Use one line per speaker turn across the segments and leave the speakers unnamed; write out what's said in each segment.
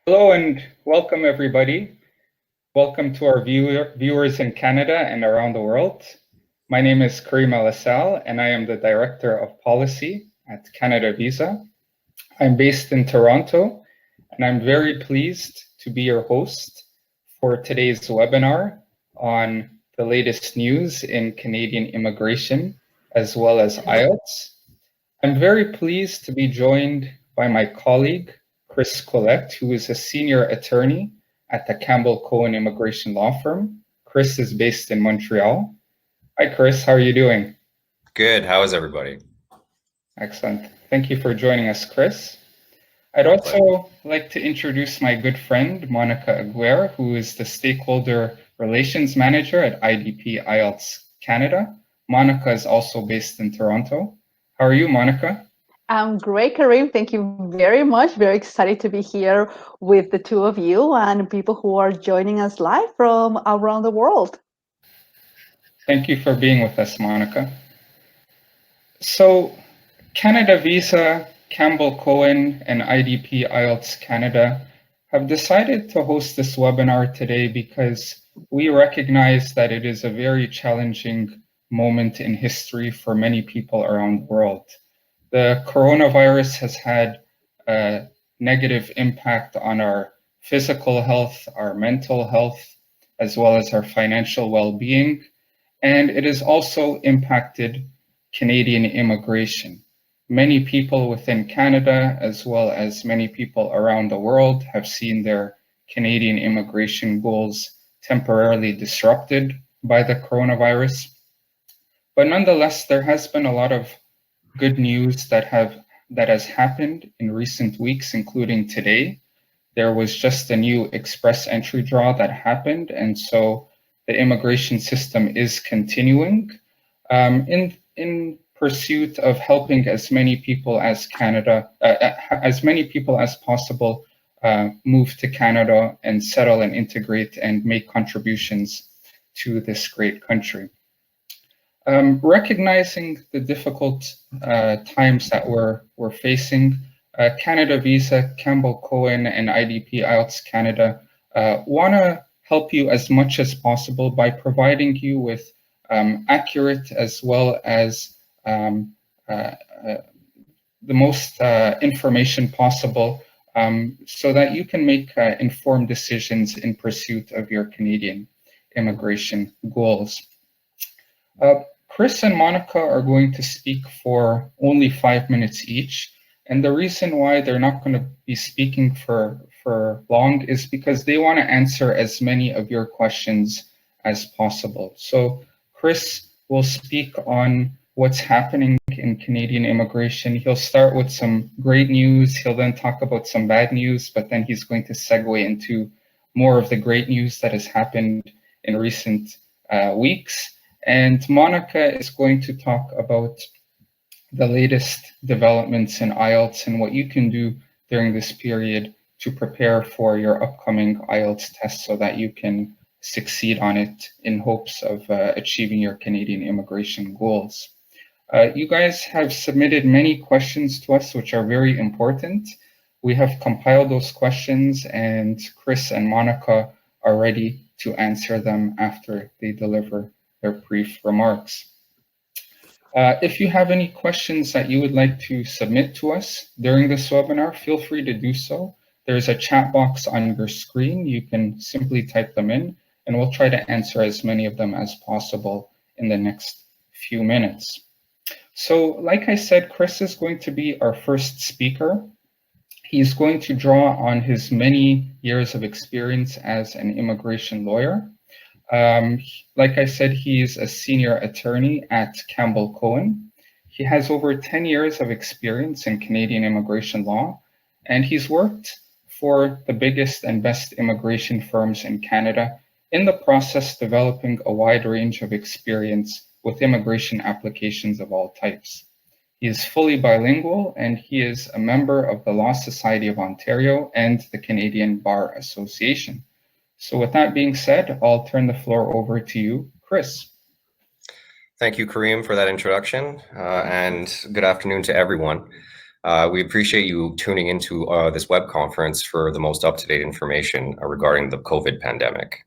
Hello and welcome everybody. Welcome to our viewers in Canada and around the world. My name is Karim Al-Assal and I am the Director of Policy at Canada Visa. I'm based in Toronto and I'm very pleased to be your host for today's webinar on the latest news in Canadian immigration as well as IELTS. I'm very pleased to be joined by my colleague, Chris Collette, who is a senior attorney at the Campbell Cohen immigration law firm. Chris is based in Montreal. Hi, Chris. How are you doing?
Good. How is everybody?
Excellent. Thank you for joining us, Chris. I'd also like to introduce my good friend, Monica Aguirre, who is the Stakeholder Relations Manager at IDP IELTS Canada. Monica is also based in Toronto. How are you, Monica?
I'm great, Karim. Thank you very much. Very excited to be here with the two of you and people who are joining us live from around the world.
Thank you for being with us, Monica. So, Canada Visa, Campbell Cohen, and IDP IELTS Canada have decided to host this webinar today because we recognize that it is a very challenging moment in history for many people around the world. The coronavirus has had a negative impact on our physical health, our mental health, as well as our financial well-being, and it has also impacted Canadian immigration. Many people within Canada, as well as many people around the world, have seen their Canadian immigration goals temporarily disrupted by the coronavirus. But nonetheless, there has been a lot of good news that has happened in recent weeks, including today. There was just a new express entry draw that happened, and so the immigration system is continuing in pursuit of helping as many people as possible move to Canada and settle and integrate and make contributions to this great country. Recognizing the difficult times that we're facing, Canada Visa, Campbell Cohen, and IDP IELTS Canada want to help you as much as possible by providing you with accurate as well as the most information possible so that you can make informed decisions in pursuit of your Canadian immigration goals. Chris and Monica are going to speak for only 5 minutes each. And the reason why they're not going to be speaking for long is because they want to answer as many of your questions as possible. So Chris will speak on what's happening in Canadian immigration. He'll start with some great news. He'll then talk about some bad news, but then he's going to segue into more of the great news that has happened in recent weeks. And Monica is going to talk about the latest developments in IELTS and what you can do during this period to prepare for your upcoming IELTS test so that you can succeed on it in hopes of achieving your Canadian immigration goals. You guys have submitted many questions to us, which are very important. We have compiled those questions and Chris and Monica are ready to answer them after they deliver their brief remarks. If you have any questions that you would like to submit to us during this webinar, feel free to do so. There's a chat box on your screen. You can simply type them in, and we'll try to answer as many of them as possible in the next few minutes. So, like I said, Chris is going to be our first speaker. He's going to draw on his many years of experience as an immigration lawyer. Like I said, he's a senior attorney at Campbell Cohen. He has over 10 years of experience in Canadian immigration law, and he's worked for the biggest and best immigration firms in Canada, in the process developing a wide range of experience with immigration applications of all types. He is fully bilingual, and he is a member of the Law Society of Ontario and the Canadian Bar Association. So with that being said, I'll turn the floor over to you, Chris.
Thank you, Karim, for that introduction, and good afternoon to everyone. We appreciate you tuning into this web conference for the most up-to-date information regarding the COVID pandemic.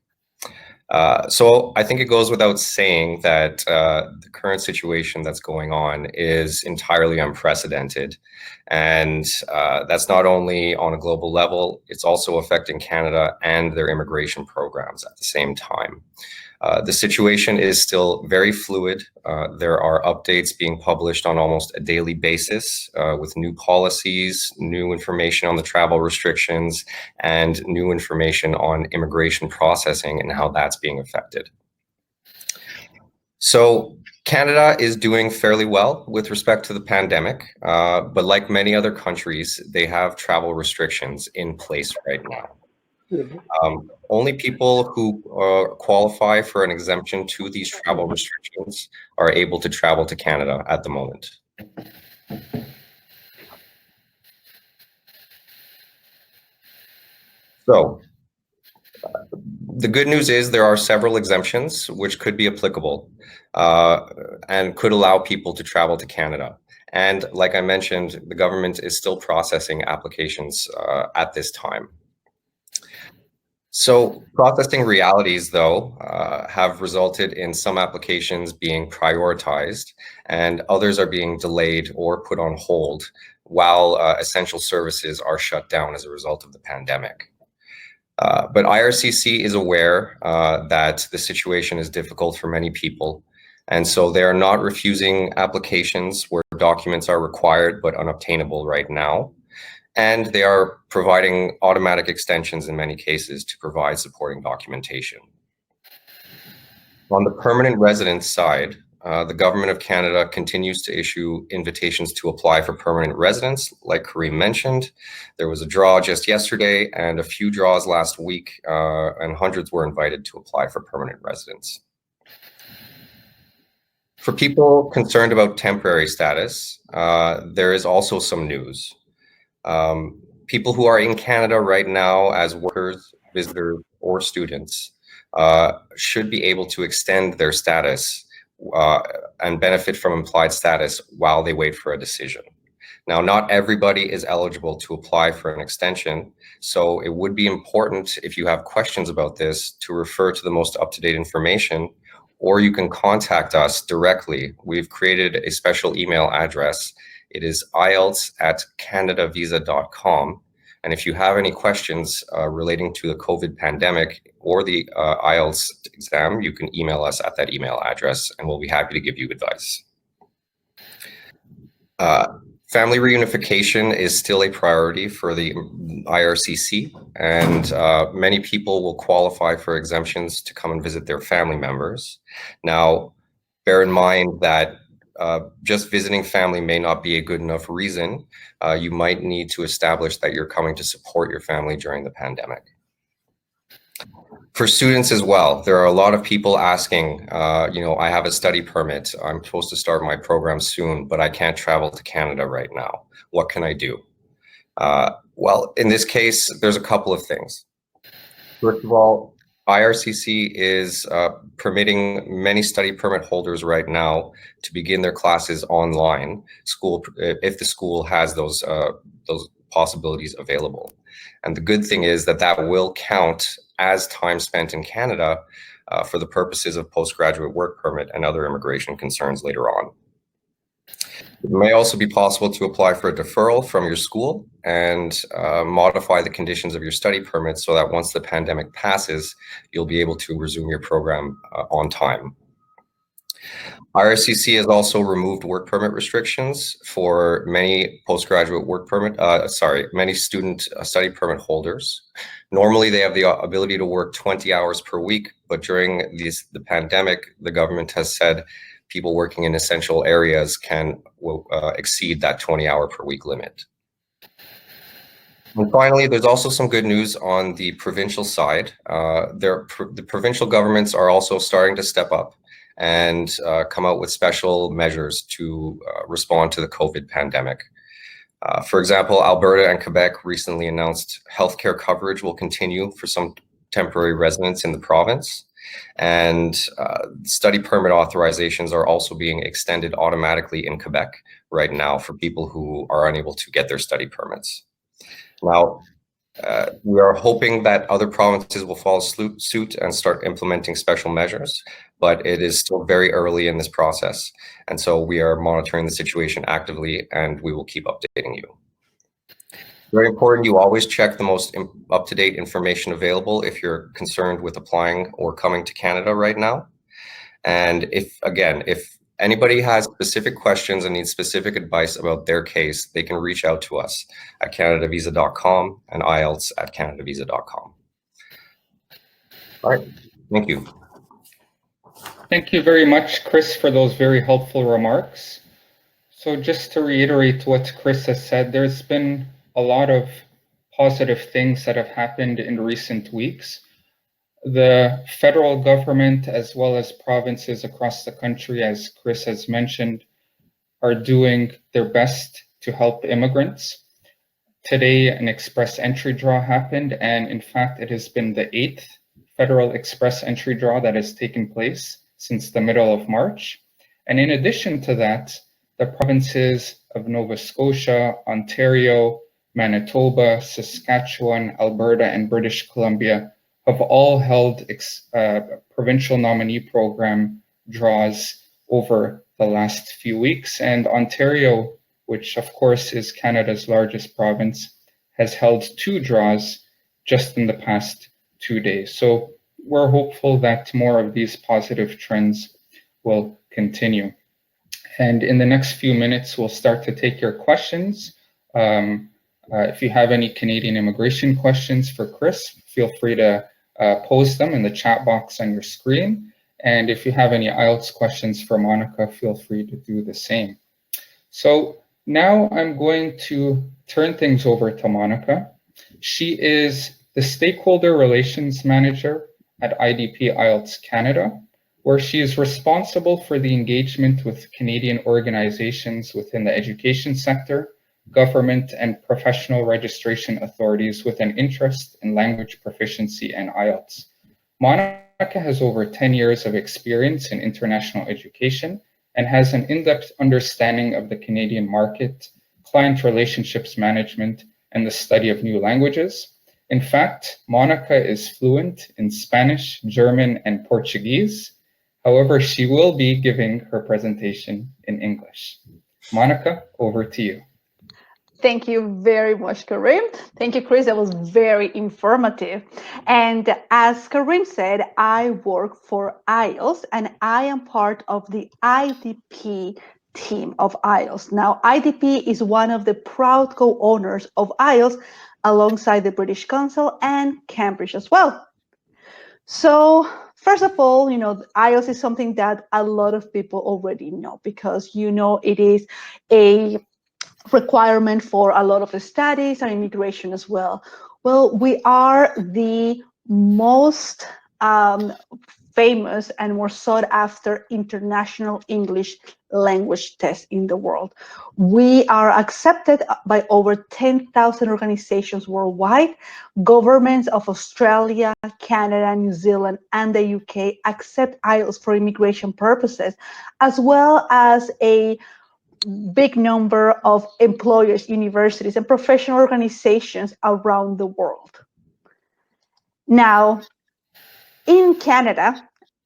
So I think it goes without saying that the current situation that's going on is entirely unprecedented. And that's not only on a global level, it's also affecting Canada and their immigration programs at the same time. The situation is still very fluid. There are updates being published on almost a daily basis with new policies, new information on the travel restrictions, and new information on immigration processing and how that's being affected. So Canada is doing fairly well with respect to the pandemic, but like many other countries, they have travel restrictions in place right now. Only people who qualify for an exemption to these travel restrictions are able to travel to Canada at the moment. So the good news is there are several exemptions which could be applicable and could allow people to travel to Canada. And like I mentioned, the government is still processing applications at this time. So processing realities, though, have resulted in some applications being prioritized and others are being delayed or put on hold while essential services are shut down as a result of the pandemic. But IRCC is aware that the situation is difficult for many people, and so they are not refusing applications where documents are required but unobtainable right now. And they are providing automatic extensions in many cases to provide supporting documentation. On the permanent residence side, the Government of Canada continues to issue invitations to apply for permanent residence. Like Kareem mentioned, there was a draw just yesterday and a few draws last week, and hundreds were invited to apply for permanent residence. For people concerned about temporary status, there is also some news. People who are in Canada right now as workers, visitors, or students should be able to extend their status and benefit from implied status while they wait for a decision. Now, not everybody is eligible to apply for an extension, so it would be important, if you have questions about this, to refer to the most up-to-date information, or you can contact us directly. We've created a special email address. It is IELTS@canadavisa.com. And if you have any questions relating to the COVID pandemic or the IELTS exam, you can email us at that email address and we'll be happy to give you advice. Family reunification is still a priority for the IRCC, and many people will qualify for exemptions to come and visit their family members. Now, bear in mind that just visiting family may not be a good enough reason. You might need to establish that you're coming to support your family during the pandemic. For students as well, there are a lot of people asking, I have a study permit. I'm supposed to start my program soon, but I can't travel to Canada right now. What can I do? Well, in this case, there's a couple of things. First of all, IRCC is permitting many study permit holders right now to begin their classes online, if the school has those possibilities available. And the good thing is that that will count as time spent in Canada for the purposes of postgraduate work permit and other immigration concerns later on. It may also be possible to apply for a deferral from your school and modify the conditions of your study permit so that once the pandemic passes, you'll be able to resume your program on time. IRCC has also removed work permit restrictions for many postgraduate work permit, many student study permit holders. Normally, they have the ability to work 20 hours per week, but during the pandemic, the government has said people working in essential areas will exceed that 20-hour per week limit. And finally, there's also some good news on the provincial side. The provincial governments are also starting to step up and come out with special measures to respond to the COVID pandemic. For example, Alberta and Quebec recently announced healthcare coverage will continue for some temporary residents in the province. And study permit authorizations are also being extended automatically in Quebec, right now for people who are unable to get their study permits. Now, we are hoping that other provinces will follow suit and start implementing special measures, but it is still very early in this process. And so we are monitoring the situation actively, and we will keep updating you. Very important, you always check the most up-to-date information available if you're concerned with applying or coming to Canada right now. And if anybody has specific questions and needs specific advice about their case, they can reach out to us at canadavisa.com and IELTS@canadavisa.com. All right, thank you.
Thank you very much, Chris, for those very helpful remarks. So just to reiterate what Chris has said, there's been a lot of positive things that have happened in recent weeks. The federal government, as well as provinces across the country, as Chris has mentioned, are doing their best to help immigrants. Today, an express entry draw happened, and in fact, it has been the 8th federal express entry draw that has taken place since the middle of March. And in addition to that, the provinces of Nova Scotia, Ontario, Manitoba, Saskatchewan, Alberta, and British Columbia have all held provincial nominee program draws over the last few weeks. And Ontario, which of course is Canada's largest province, has held 2 draws just in the past 2 days. So we're hopeful that more of these positive trends will continue. And in the next few minutes, we'll start to take your questions. If you have any Canadian immigration questions for Chris, feel free to post them in the chat box on your screen. And if you have any IELTS questions for Monica, feel free to do the same. So now I'm going to turn things over to Monica. She is the Stakeholder Relations Manager at IDP IELTS Canada, where she is responsible for the engagement with Canadian organizations within the education sector, government, and professional registration authorities with an interest in language proficiency and IELTS. Monica has over 10 years of experience in international education and has an in-depth understanding of the Canadian market, client relationships management, and the study of new languages. In fact, Monica is fluent in Spanish, German, and Portuguese. However, she will be giving her presentation in English. Monica, over to you.
Thank you very much, Karim. Thank you, Chris. That was very informative. And as Karim said, I work for IELTS, and I am part of the IDP team of IELTS. Now, IDP is one of the proud co-owners of IELTS alongside the British Council and Cambridge as well. So first of all, IELTS is something that a lot of people already know because, it is a requirement for a lot of the studies and immigration as well. Well, we are the most famous and more sought after international English language test in the world. We are accepted by over 10,000 organizations worldwide. Governments of Australia, Canada, New Zealand, and the UK accept IELTS for immigration purposes, as well as a big number of employers, universities, and professional organizations around the world. Now, in Canada,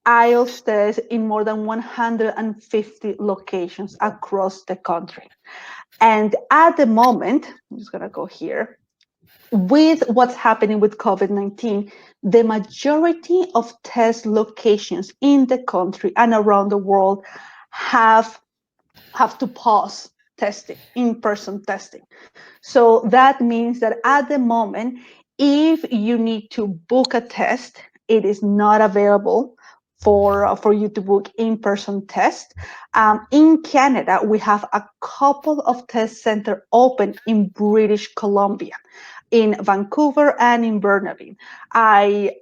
IELTS tests in more than 150 locations across the country. And at the moment, I'm just going to go here, with what's happening with COVID-19, the majority of test locations in the country and around the world have to pause testing, in-person testing. So that means that at the moment, if you need to book a test, it is not available for you to book in-person test. In Canada, we have a couple of test centers open in British Columbia, in Vancouver and in Burnaby. I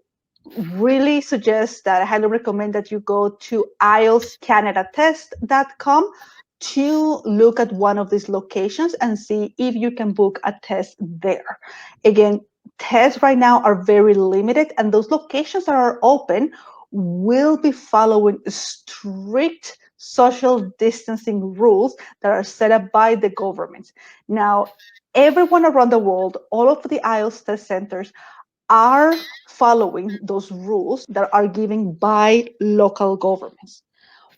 really suggest that I highly recommend that you go to IELTSCanadaTest.com to look at one of these locations and see if you can book a test there. Again, tests right now are very limited, and those locations that are open will be following strict social distancing rules that are set up by the government. Now, everyone around the world, all of the IELTS test centers are following those rules that are given by local governments.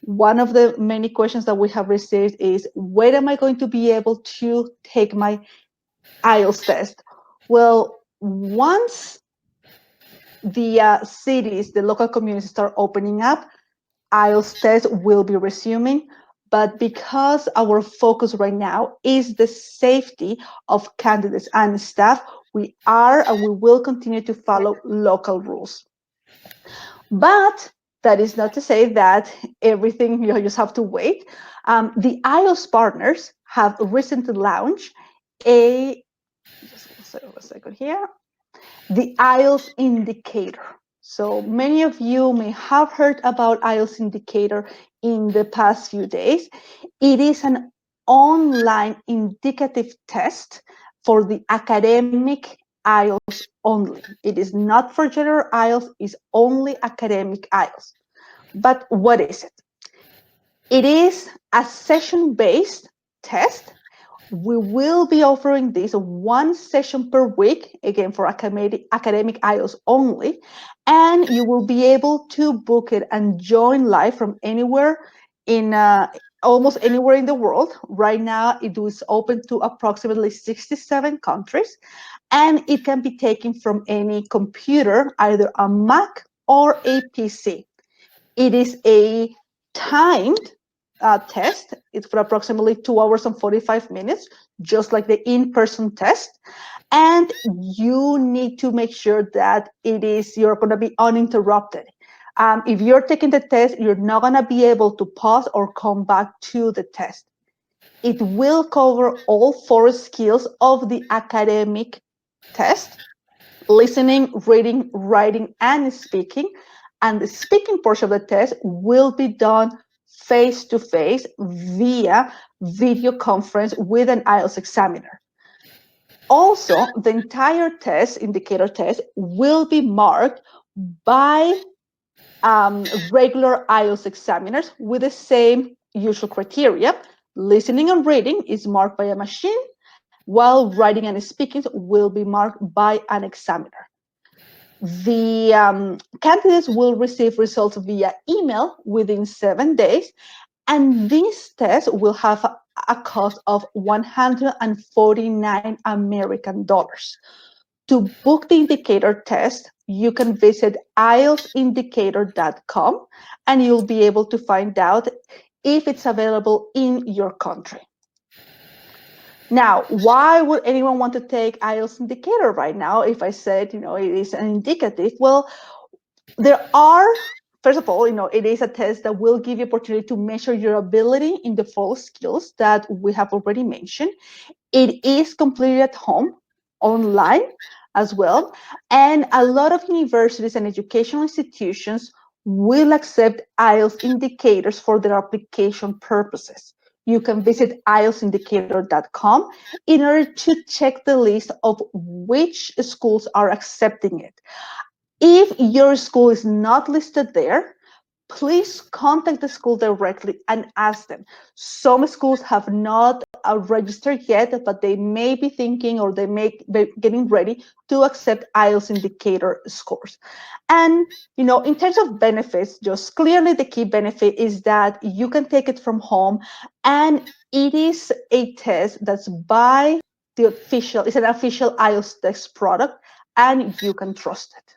One of the many questions that we have received is, when am I going to be able to take my IELTS test? Well, once the cities, the local communities start opening up, IELTS test will be resuming. But because our focus right now is the safety of candidates and staff, we are and we will continue to follow local rules. But that is not to say that everything, you just have to wait. The IELTS partners have recently launched just a second here, the IELTS Indicator. So many of you may have heard about IELTS Indicator in the past few days. It is an online indicative test for the academic IELTS only. It is not for general IELTS, it's only academic IELTS. But what is it? It is a session-based test. We will be offering this one session per week, again, for academic IELTS only, and you will be able to book it and join live from anywhere in almost anywhere in the world. Right now, it is open to approximately 67 countries, and it can be taken from any computer, either a Mac or a PC. It is a timed test. It's for approximately 2 hours and 45 minutes, just like the in-person test. And you need to make sure that you're going to be uninterrupted. If you're taking the test, you're not going to be able to pause or come back to the test. It will cover all 4 skills of the academic test: listening, reading, writing, and speaking. And the speaking portion of the test will be done face-to-face via video conference with an IELTS examiner. Also, the entire test, indicator test, will be marked by regular IELTS examiners with the same usual criteria. Listening and reading is marked by a machine, while writing and speaking will be marked by an examiner. The candidates will receive results via email within 7 days, and this test will have a cost of $149 American dollars. To book the indicator test, you can visit IELTSindicator.com, and you'll be able to find out if it's available in your country. Now, why would anyone want to take IELTS Indicator right now if I said, it is an indicative? Well, first of all, it is a test that will give you opportunity to measure your ability in the 4 skills that we have already mentioned. It is completed at home, online as well, and a lot of universities and educational institutions will accept IELTS indicators for their application purposes. You can visit IELTSindicator.com in order to check the list of which schools are accepting it. If your school is not listed there, please contact the school directly and ask them. Some schools have not registered yet, but they may be thinking, or they may be getting ready to accept IELTS indicator scores. And, in terms of benefits, just clearly the key benefit is that you can take it from home, and it is a test that's by it's an official IELTS test product, and you can trust it.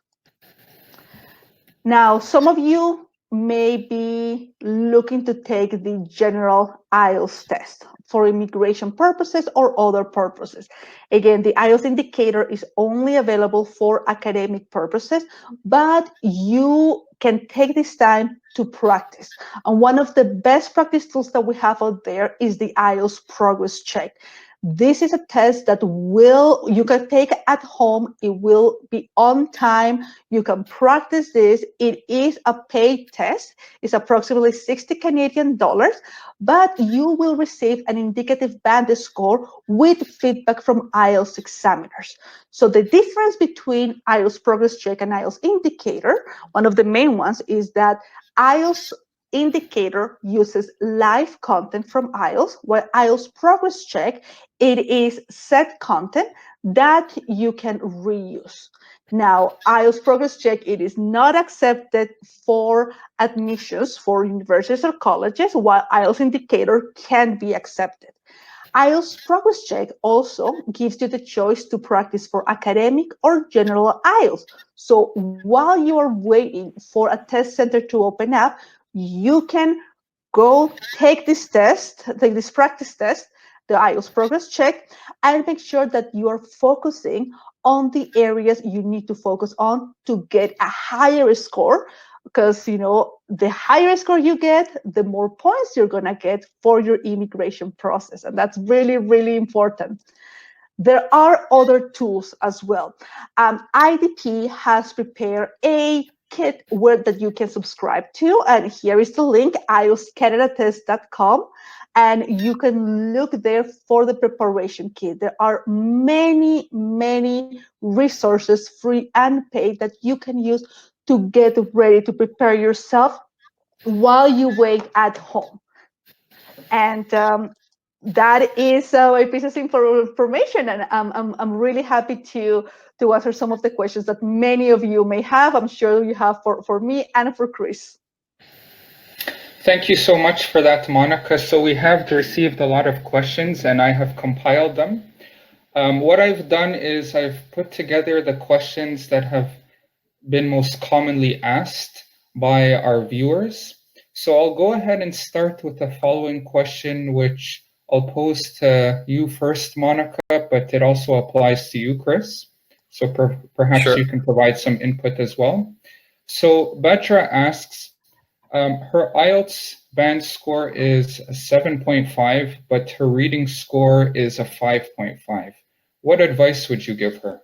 Now, some of you may be looking to take the general IELTS test for immigration purposes or other purposes. Again, the IELTS indicator is only available for academic purposes, but you can take this time to practice. And one of the best practice tools that we have out there is the IELTS progress check. This is a test that you can take at home. It will be on time. You can practice this. It is a paid test. It's approximately 60 Canadian dollars, but you will receive an indicative band score with feedback from IELTS examiners. So the difference between IELTS Progress Check and IELTS Indicator, one of the main ones, is that IELTS Indicator uses live content from IELTS, while IELTS Progress Check, it is set content that you can reuse. Now, IELTS Progress Check, it is not accepted for admissions for universities or colleges, while IELTS Indicator can be accepted. IELTS Progress Check also gives you the choice to practice for academic or general IELTS. So while you are waiting for a test center to open up, you can go take this test, take this practice test, the IELTS Progress Check, and make sure that you are focusing on the areas you need to focus on to get a higher score, because the higher score you get, the more points you're going to get for your immigration process, and that's really, really important. There are other tools as well. IDP has prepared a kit that you can subscribe to, and here is the link, IELTSCanadaTest.com, and you can look there for the preparation kit. There are many, many resources, free and paid, that you can use to get ready to prepare yourself while you wait at home. And that is my piece of information, and I'm really happy to answer some of the questions that many of you may have. I'm sure you have for me and for Chris.
Thank you so much for that, Monica. So we have received a lot of questions, and I have compiled them. What I've done is I've put together the questions that have been most commonly asked by our viewers. So I'll go ahead and start with the following question, which I'll pose to you first, Monica, but it also applies to you, Chris. So perhaps
Sure.
you can provide some input as well. So Badra asks, her IELTS band score is a 7.5, but her reading score is a 5.5. What advice would you give her?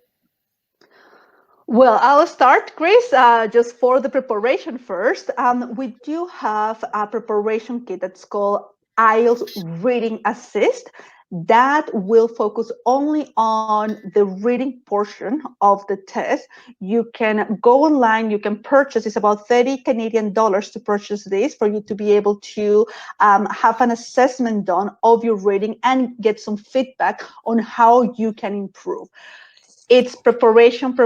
Well, I'll start, Chris, just for the preparation first. We do have a preparation kit that's called IELTS Reading Assist that will focus only on the reading portion of the test. You can go online, you can purchase, it's about 30 Canadian dollars to purchase this for you to be able to have an assessment done of your reading and get some feedback on how you can improve. It's preparation.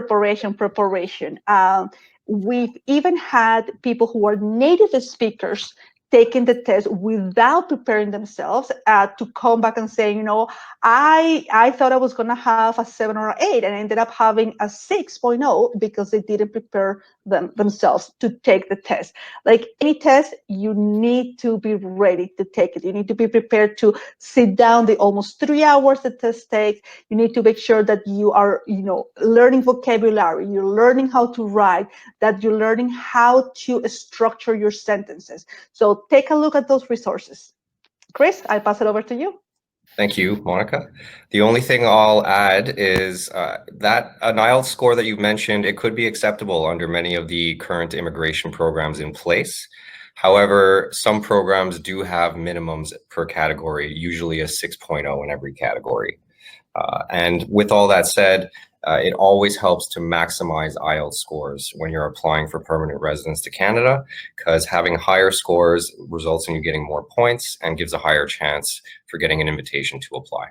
We've even had people who are native speakers taking the test without preparing themselves to come back and say, I thought I was going to have a 7 or an 8, and I ended up having a 6.0 because they didn't prepare themselves to take the test. Like any test, you need to be ready to take it. You need to be prepared to sit down the almost 3 hours the test takes. You need to make sure that you are, learning vocabulary, you're learning how to write, that you're learning how to structure your sentences. So take a look at those resources. Chris, I pass it over to you.
Thank you, Monica. The only thing I'll add is that an IELTS score that you've mentioned, it could be acceptable under many of the current immigration programs in place. However, some programs do have minimums per category, usually a 6.0 in every category. And with all that said, it always helps to maximize IELTS scores when you're applying for permanent residence to Canada, because having higher scores results in you getting more points and gives a higher chance for getting an invitation to apply.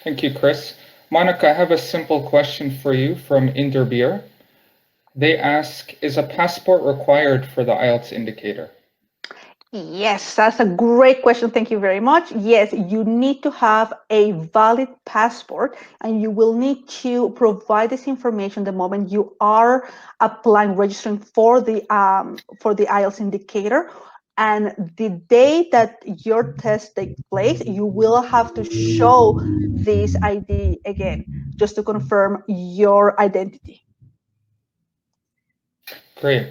Thank you, Chris. Monica, I have a simple question for you from Inderbeer. They ask, is a passport required for the IELTS indicator?
Yes, that's a great question. Thank you very much. Yes, you need to have a valid passport, and you will need to provide this information the moment you are applying, registering for the IELTS indicator. And the day that your test takes place, you will have to show this ID again, just to confirm your identity.
Great.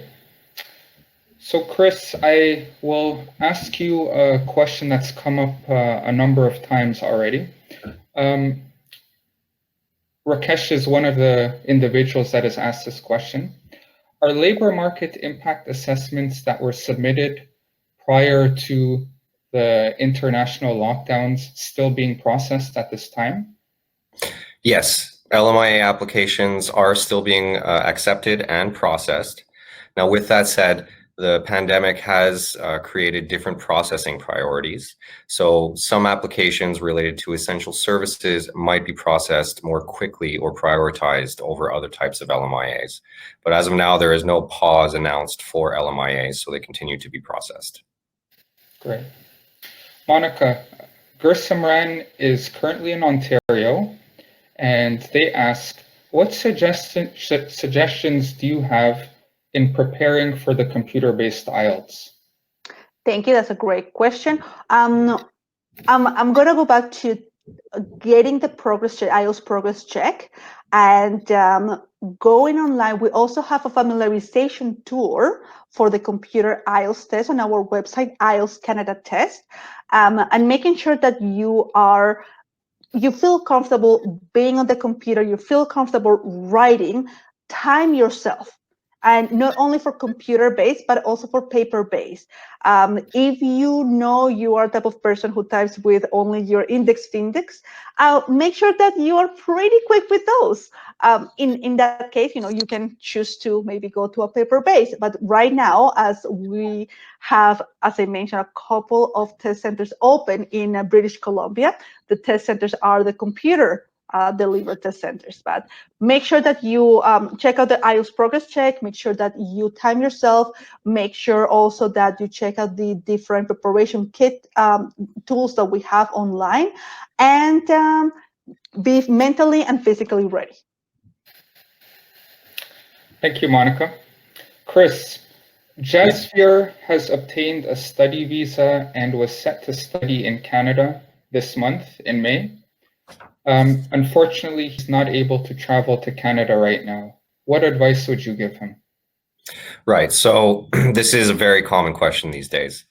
So Chris, I will ask you a question that's come up a number of times already. Rakesh is one of the individuals that has asked this question. Are labor market impact assessments that were submitted prior to the international lockdowns still being processed at this time?
Yes, LMIA applications are still being accepted and processed. Now, with that said, the pandemic has created different processing priorities. So some applications related to essential services might be processed more quickly or prioritized over other types of LMIAs. But as of now, there is no pause announced for LMIAs, so they continue to be processed.
Great. Monica, Gersamran is currently in Ontario, and they ask, what suggestions do you have in preparing for the computer-based IELTS?
Thank you. That's a great question. I'm going to go back to getting the progress check, IELTS progress check, and going online. We also have a familiarization tour for the computer IELTS test on our website, IELTS Canada Test, and making sure that you feel comfortable being on the computer, you feel comfortable writing, time yourself. And not only for computer-based, but also for paper-based. If you know you are the type of person who types with only your index fingers, make sure that you are pretty quick with those. In that case, you can choose to maybe go to a paper-based. But right now, as we have, as I mentioned, a couple of test centers open in British Columbia, the test centers are the computer delivered test centers. But make sure that you check out the IELTS progress check, make sure that you time yourself, make sure also that you check out the different preparation kit tools that we have online, and be mentally and physically ready.
Thank you, Monica. Chris, Jasvier has obtained a study visa and was set to study in Canada this month in May. Unfortunately, he's not able to travel to Canada right now. What advice would you give him?
Right. So this is a very common question these days.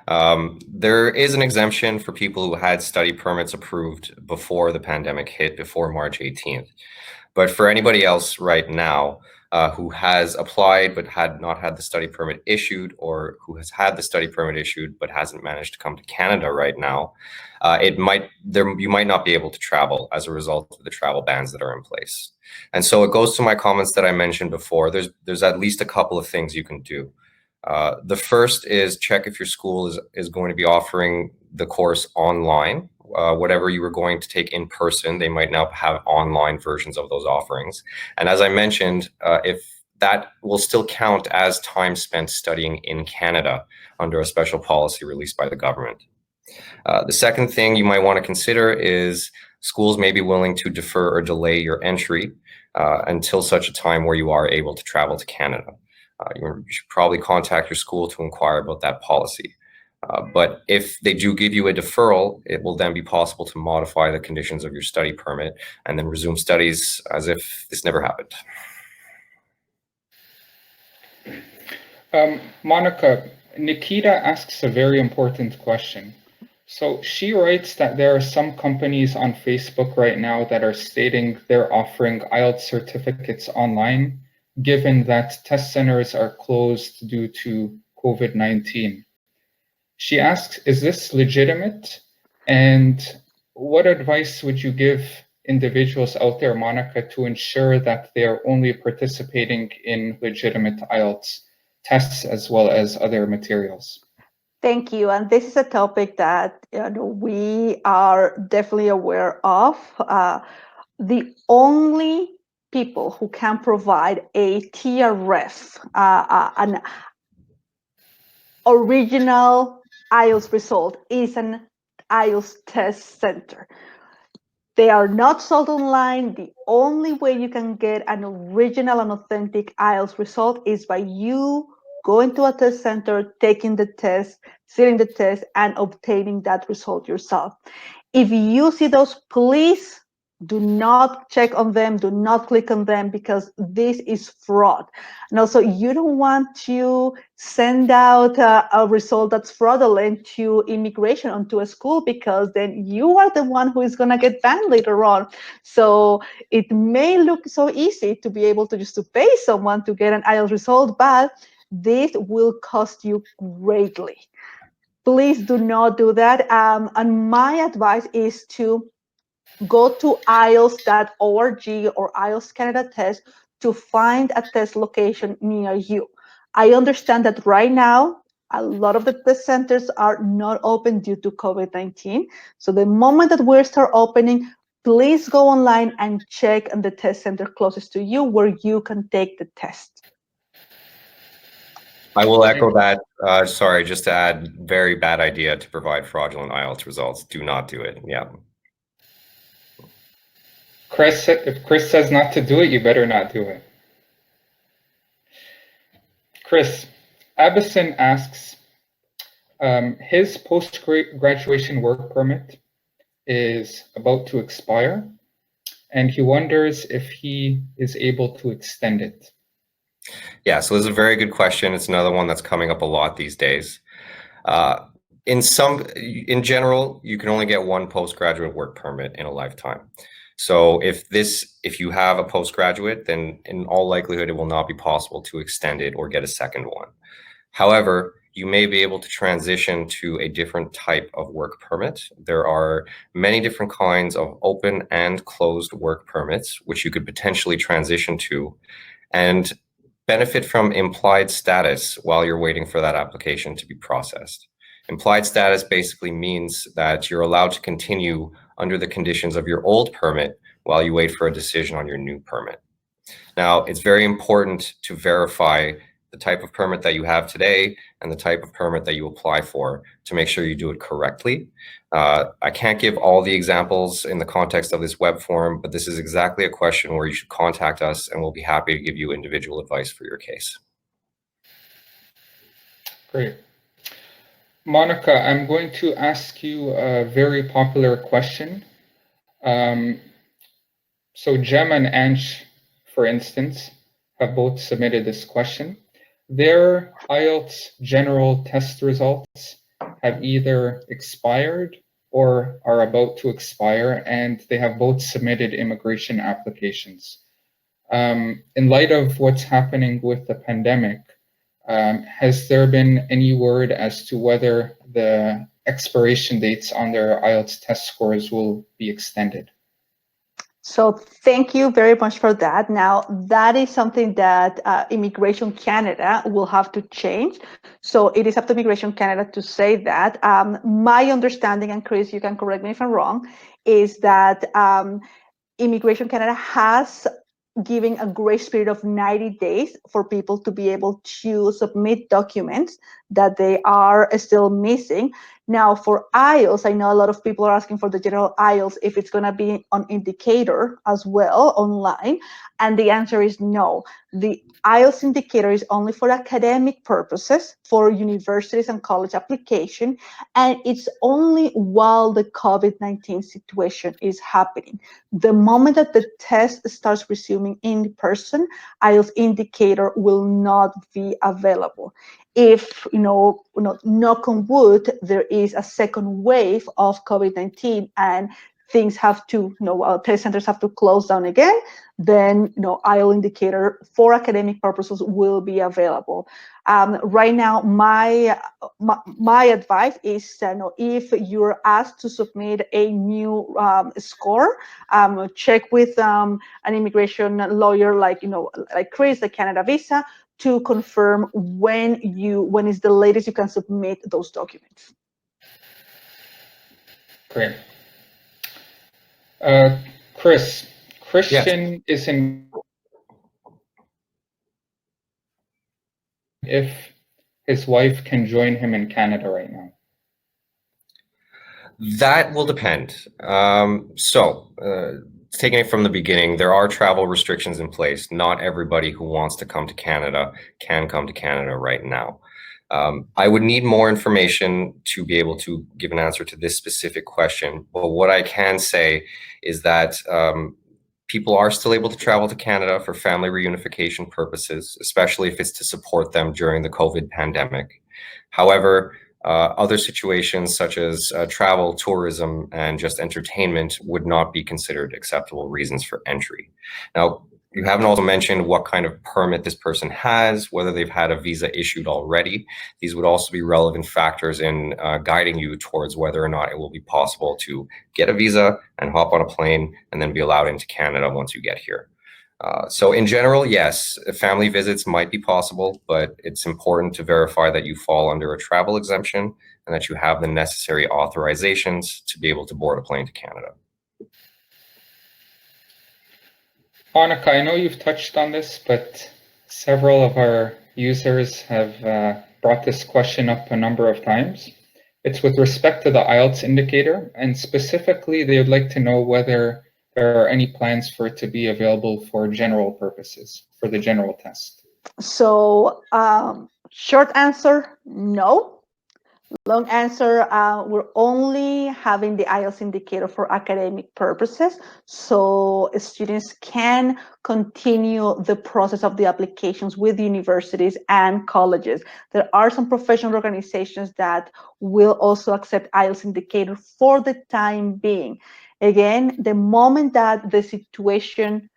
There is an exemption for people who had study permits approved before the pandemic hit, before March 18th. But for anybody else right now who has applied but had not had the study permit issued, or who has had the study permit issued but hasn't managed to come to Canada right now, you might not be able to travel as a result of the travel bans that are in place. And so it goes to my comments that I mentioned before. There's at least a couple of things you can do. The first is check if your school is going to be offering the course online. Whatever you were going to take in person, they might now have online versions of those offerings. And as I mentioned, if that will still count as time spent studying in Canada under a special policy released by the government. The second thing you might want to consider is schools may be willing to defer or delay your entry until such a time where you are able to travel to Canada. You should probably contact your school to inquire about that policy. But if they do give you a deferral, it will then be possible to modify the conditions of your study permit and then resume studies as if this never happened.
Monica, Nikita asks a very important question. So she writes that there are some companies on Facebook right now that are stating they're offering IELTS certificates online, given that test centers are closed due to COVID-19. She asks, is this legitimate? And what advice would you give individuals out there, Monica, to ensure that they are only participating in legitimate IELTS tests as well as other materials?
Thank you. And this is a topic that we are definitely aware of. The only people who can provide a TRF, an original IELTS result, is an IELTS test center. They are not sold online. The only way you can get an original and authentic IELTS result is by you going to a test center, taking the test, sitting the test, and obtaining that result yourself. If you see those, please Do not check on them, do not click on them, because this is fraud. And also, you don't want to send out a result that's fraudulent to immigration onto a school, because then you are the one who is going to get banned later on. So it may look so easy to be able to just to pay someone to get an IELTS result, but this will cost you greatly. Please do not do that. And my advice is to go to IELTS.org or IELTS Canada Test to find a test location near you. I understand that right now, a lot of the test centers are not open due to COVID-19. So the moment that we start opening, please go online and check on the test center closest to you where you can take the test.
I will echo that. Sorry, just to add, very bad idea to provide fraudulent IELTS results. Do not do it. Yeah.
Chris, if Chris says not to do it, you better not do it. Chris, Abison asks, his post-graduation work permit is about to expire, and he wonders if he is able to extend it.
Yeah, so this is a very good question. It's another one that's coming up a lot these days. In general, you can only get one postgraduate work permit in a lifetime. So if you have a postgraduate, then in all likelihood, it will not be possible to extend it or get a second one. However, you may be able to transition to a different type of work permit. There are many different kinds of open and closed work permits, which you could potentially transition to and benefit from implied status while you're waiting for that application to be processed. Implied status basically means that you're allowed to continue under the conditions of your old permit while you wait for a decision on your new permit. Now, it's very important to verify the type of permit that you have today and the type of permit that you apply for to make sure you do it correctly. I can't give all the examples in the context of this web forum, but this is exactly a question where you should contact us and we'll be happy to give you individual advice for your case.
Great. Monica, I'm going to ask you a very popular question. So Jem and Ansh, for instance, have both submitted this question. Their IELTS general test results have either expired or are about to expire, and they have both submitted immigration applications. In light of what's happening with the pandemic, has there been any word as to whether the expiration dates on their IELTS test scores will be extended?
So thank you very much for that. Now, that is something that Immigration Canada will have to change. So it is up to Immigration Canada to say that. My understanding, and Chris, you can correct me if I'm wrong, is that Immigration Canada has giving a grace period of 90 days for people to be able to submit documents that they are still missing. Now, for IELTS, I know a lot of people are asking for the general IELTS if it's going to be on Indicator as well online, and the answer is no. The IELTS Indicator is only for academic purposes, for universities and college application, and it's only while the COVID-19 situation is happening. The moment that the test starts resuming in person, IELTS Indicator will not be available. If, knock on wood, there is a second wave of COVID-19 and things have to, test centers have to close down again, then, IELTS Indicator for academic purposes will be available. Right now, my advice is, if you're asked to submit a new score, check with an immigration lawyer like Chris, the Canada Visa, to confirm when is the latest you can submit those documents.
Great. Chris, Christian is in if his wife can join him in Canada right now.
That will depend. Taking it from the beginning, there are travel restrictions in place. Not everybody who wants to come to Canada can come to Canada right now. I would need more information to be able to give an answer to this specific question. But what I can say is that people are still able to travel to Canada for family reunification purposes, especially if it's to support them during the COVID pandemic. However, other situations such as travel, tourism, and just entertainment would not be considered acceptable reasons for entry. Now, you haven't also mentioned what kind of permit this person has, whether they've had a visa issued already. These would also be relevant factors in guiding you towards whether or not it will be possible to get a visa and hop on a plane and then be allowed into Canada once you get here. So in general, yes, family visits might be possible, but it's important to verify that you fall under a travel exemption and that you have the necessary authorizations to be able to board a plane to Canada.
Monica, I know you've touched on this, but several of our users have brought this question up a number of times. It's with respect to the IELTS indicator, and specifically they would like to know whether there are any plans for it to be available for general purposes, for the general test.
So short answer, no. Long answer, we're only having the IELTS indicator for academic purposes, so students can continue the process of the applications with universities and colleges. There are some professional organizations that will also accept IELTS indicator for the time being. Again, the moment that the situation,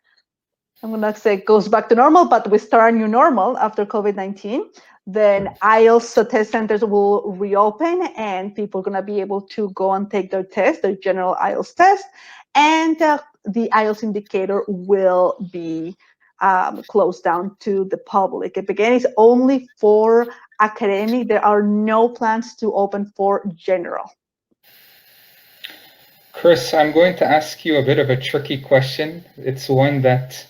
I'm going to say, goes back to normal, but we start a new normal after COVID-19, then IELTS test centers will reopen and people are going to be able to go and take their test, their general IELTS test, and the IELTS indicator will be closed down to the public. Again, it's only for academic. There are no plans to open for general.
Chris, I'm going to ask you a bit of a tricky question. It's one that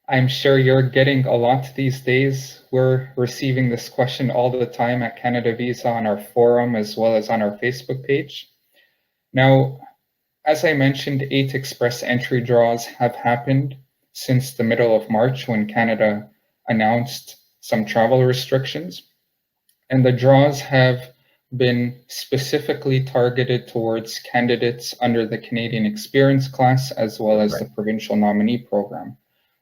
I'm sure you're getting a lot these days. We're receiving this question all the time at Canada Visa on our forum as well as on our Facebook page. Now, as I mentioned, 8 express entry draws have happened since the middle of March when Canada announced some travel restrictions. And the draws have been specifically targeted towards candidates under the Canadian Experience class as well as the provincial nominee program.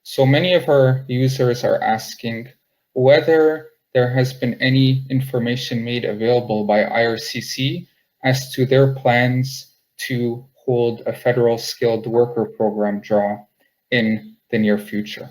So many of our users are asking whether there has been any information made available by IRCC as to their plans to hold a federal skilled worker program draw in the near future.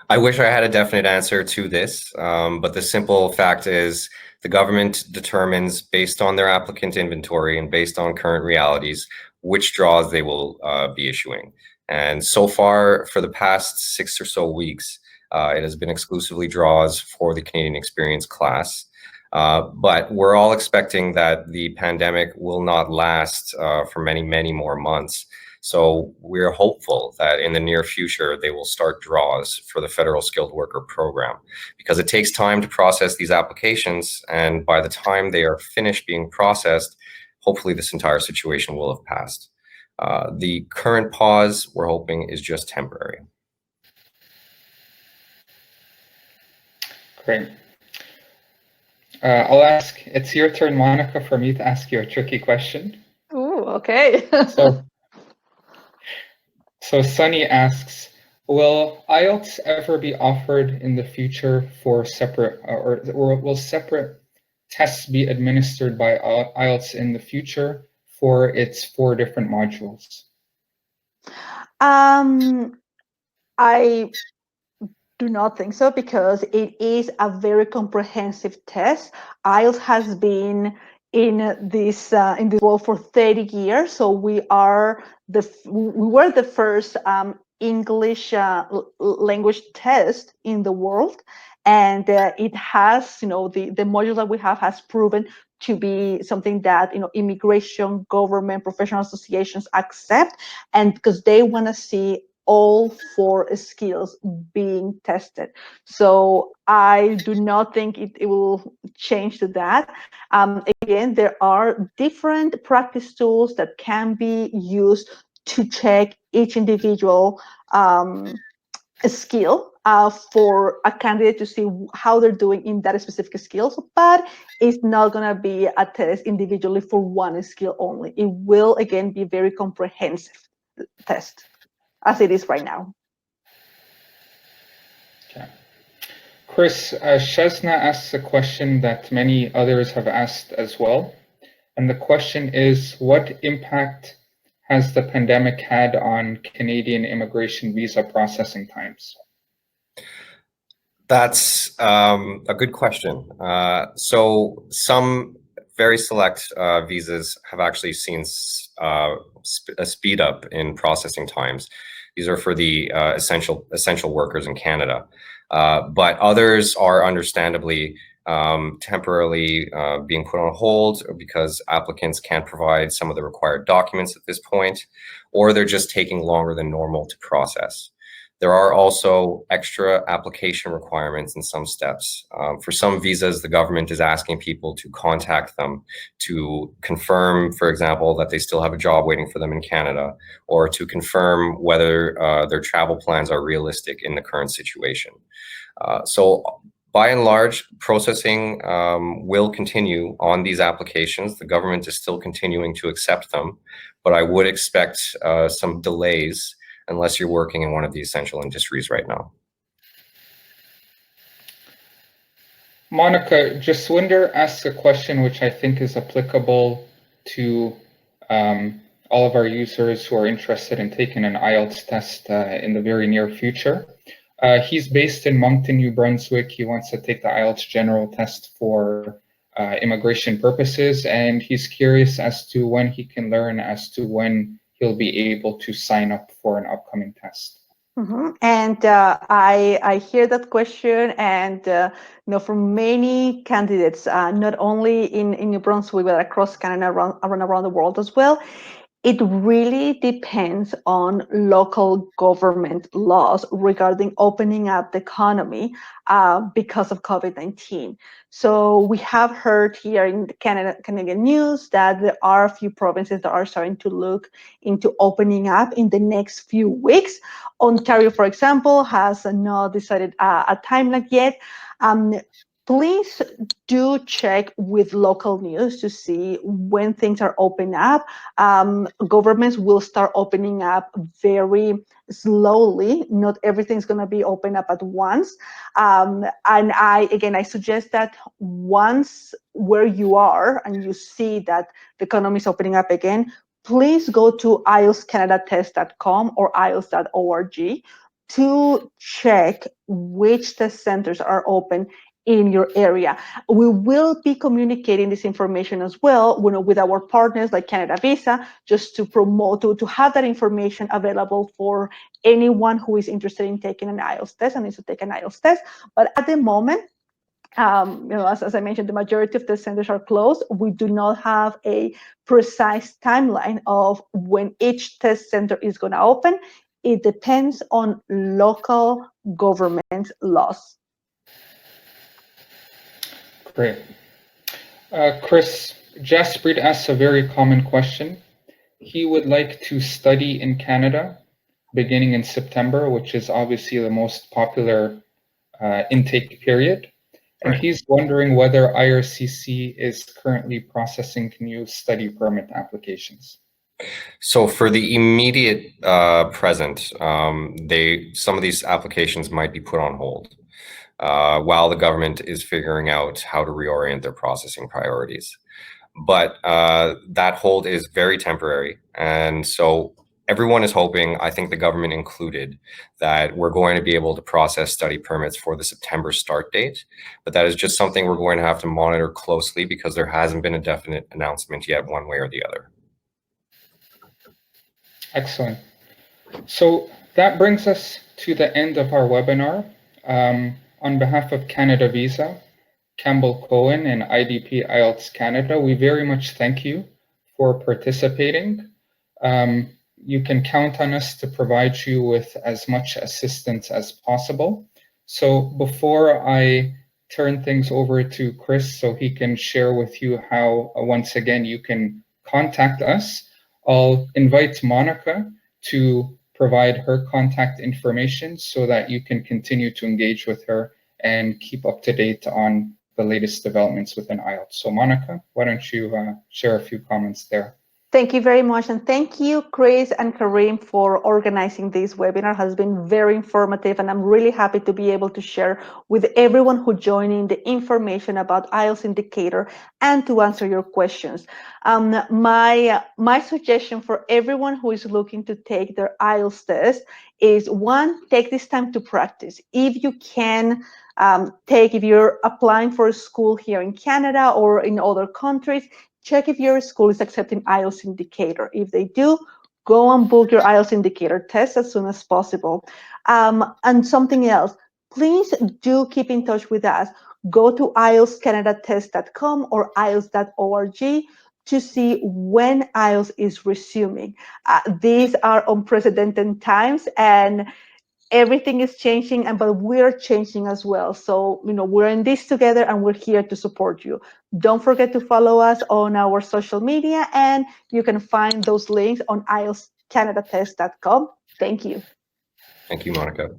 I wish I had a definite answer to this, but the simple fact is the government determines based on their applicant inventory and based on current realities which draws they will be issuing. And so far, for the past 6 or so weeks, it has been exclusively draws for the Canadian Experience class. But we're all expecting that the pandemic will not last for many, many more months. So we're hopeful that in the near future, they will start draws for the federal skilled worker program because it takes time to process these applications. And by the time they are finished being processed, hopefully this entire situation will have passed. The current pause, we're hoping, is just temporary.
Great. I'll ask, it's your turn, Monica, for me to ask you a tricky question.
Ooh, okay.
So Sunny asks, will IELTS ever be offered in the future for separate, or will separate tests be administered by IELTS in the future for its 4 different modules?
I do not think so because it is a very comprehensive test. IELTS has been in this world for 30 years, so we were the first English language test in the world, and it has, the module that we have has proven to be something that immigration, government, professional associations accept, and because they want to see all 4 skills being tested. So I do not think it will change to that. Again, there are different practice tools that can be used to check each individual a skill for a candidate to see how they're doing in that specific skills, but it's not going to be a test individually for one skill only. It will, again, be very comprehensive test as it is right now.
Okay. Chris, Shazna asks a question that many others have asked as well. And the question is, what impact has the pandemic had on Canadian immigration visa processing times?
That's a good question. So some very select visas have actually seen a speed up in processing times. These are for the essential workers in Canada, but others are understandably temporarily being put on hold because applicants can't provide some of the required documents at this point, or they're just taking longer than normal to process. There are also extra application requirements in some steps. For some visas, the government is asking people to contact them to confirm, for example, that they still have a job waiting for them in Canada, or to confirm whether their travel plans are realistic in the current situation. So by and large, processing will continue on these applications. The government is still continuing to accept them, but I would expect some delays unless you're working in one of the essential industries right now.
Monica, Jaswinder asks a question which I think is applicable to all of our users who are interested in taking an IELTS test in the very near future. He's based in Moncton, New Brunswick. He wants to take the IELTS general test for immigration purposes, and he's curious as to when he can learn as to when he'll be able to sign up for an upcoming test.
Mm-hmm. And I hear that question, and from many candidates, not only in New Brunswick but across Canada, around the world as well. It really depends on local government laws regarding opening up the economy because of COVID-19. So we have heard here in the Canadian news that there are a few provinces that are starting to look into opening up in the next few weeks. Ontario, for example, has not decided a timeline yet. Please do check with local news to see when things are open up. Governments will start opening up very slowly. Not everything's going to be open up at once. And I suggest that once where you are and you see that the economy is opening up again, please go to IELTSCanadaTest.com or IELTS.org to check which test centers are open in your area. We will be communicating this information as well with our partners like Canada Visa, just to promote, to have that information available for anyone who is interested in taking an IELTS test and needs to take an IELTS test. But at the moment, as I mentioned, the majority of the centers are closed. We do not have a precise timeline of when each test center is going to open. It depends on local government laws.
Great. Chris, Jaspreet asks a very common question. He would like to study in Canada beginning in September, which is obviously the most popular intake period. And he's wondering whether IRCC is currently processing new study permit applications.
So for the immediate present, some of these applications might be put on hold while the government is figuring out how to reorient their processing priorities. But that hold is very temporary. And so everyone is hoping, I think the government included, that we're going to be able to process study permits for the September start date. But that is just something we're going to have to monitor closely because there hasn't been a definite announcement yet one way or the other.
Excellent. So that brings us to the end of our webinar. On behalf of Canada Visa, Campbell, Cohen, and IDP IELTS Canada, we very much thank you for participating. You can count on us to provide you with as much assistance as possible. So before I turn things over to Chris so he can share with you how, once again, you can contact us, I'll invite Monica to provide her contact information so that you can continue to engage with her and keep up to date on the latest developments within IELTS. So Monica, why don't you share a few comments there?
Thank you very much. And thank you, Chris and Karim, for organizing this webinar. It has been very informative, and I'm really happy to be able to share with everyone who joined in the information about IELTS Indicator and to answer your questions. My suggestion for everyone who is looking to take their IELTS test is, one, take this time to practice. If you can, if you're applying for a school here in Canada or in other countries, check if your school is accepting IELTS Indicator. If they do, go and book your IELTS Indicator test as soon as possible. And something else, please do keep in touch with us. Go to IELTSCanadaTest.com or IELTS.org to see when IELTS is resuming. These are unprecedented times, and everything is changing, but we're changing as well. So, we're in this together, and we're here to support you. Don't forget to follow us on our social media, and you can find those links on IELTSCanadaTest.com. Thank you.
Thank you, Monica.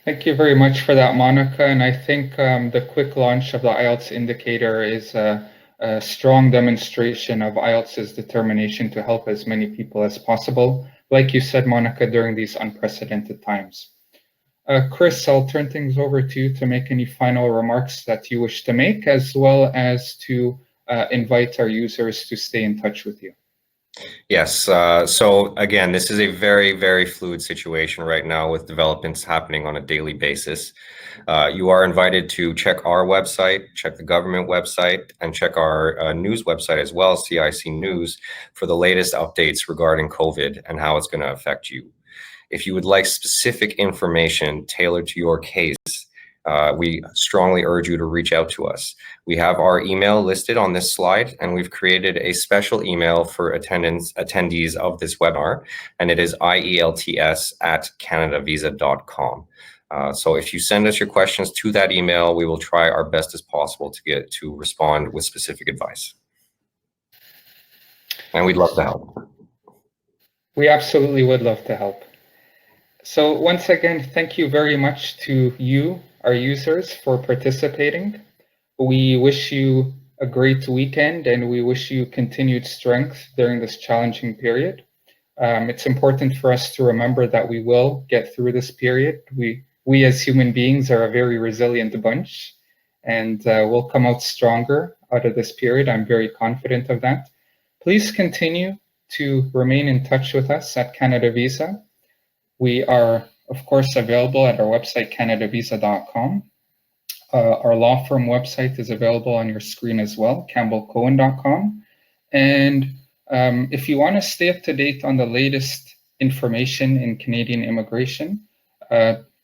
Thank you very much for that, Monica. And I think the quick launch of the IELTS Indicator is a strong demonstration of IELTS's determination to help as many people as possible, like you said, Monica, during these unprecedented times. Chris, I'll turn things over to you to make any final remarks that you wish to make, as well as to invite our users to stay in touch with you.
Yes. So again, this is a very, very fluid situation right now with developments happening on a daily basis. You are invited to check our website, check the government website, and check our news website as well, CIC News, for the latest updates regarding COVID and how it's going to affect you. If you would like specific information tailored to your case, we strongly urge you to reach out to us. We have our email listed on this slide, and we've created a special email for attendees of this webinar, and it is IELTS@canadavisa.com. So if you send us your questions to that email, we will try our best as possible to respond with specific advice. And we'd love to help.
We absolutely would love to help. So once again, thank you very much to you, our users, for participating. We wish you a great weekend, and we wish you continued strength during this challenging period. It's important for us to remember that we will get through this period. We as human beings are a very resilient bunch, and we'll come out stronger out of this period. I'm very confident of that. Please continue to remain in touch with us at Canada Visa. We are, of course, available at our website, canadavisa.com. Our law firm website is available on your screen as well, campbellcohen.com. And if you want to stay up to date on the latest information in Canadian immigration,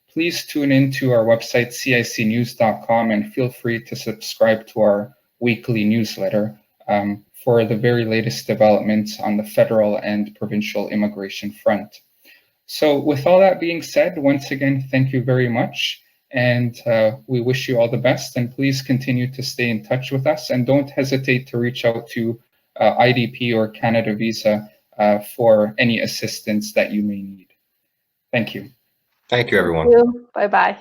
please tune into our website, cicnews.com, and feel free to subscribe to our weekly newsletter for the very latest developments on the federal and provincial immigration front. So with all that being said, once again, thank you very much. And we wish you all the best. And please continue to stay in touch with us. And don't hesitate to reach out to IDP or Canada Visa for any assistance that you may need. Thank you.
Thank you, everyone.
Thank you. Bye-bye.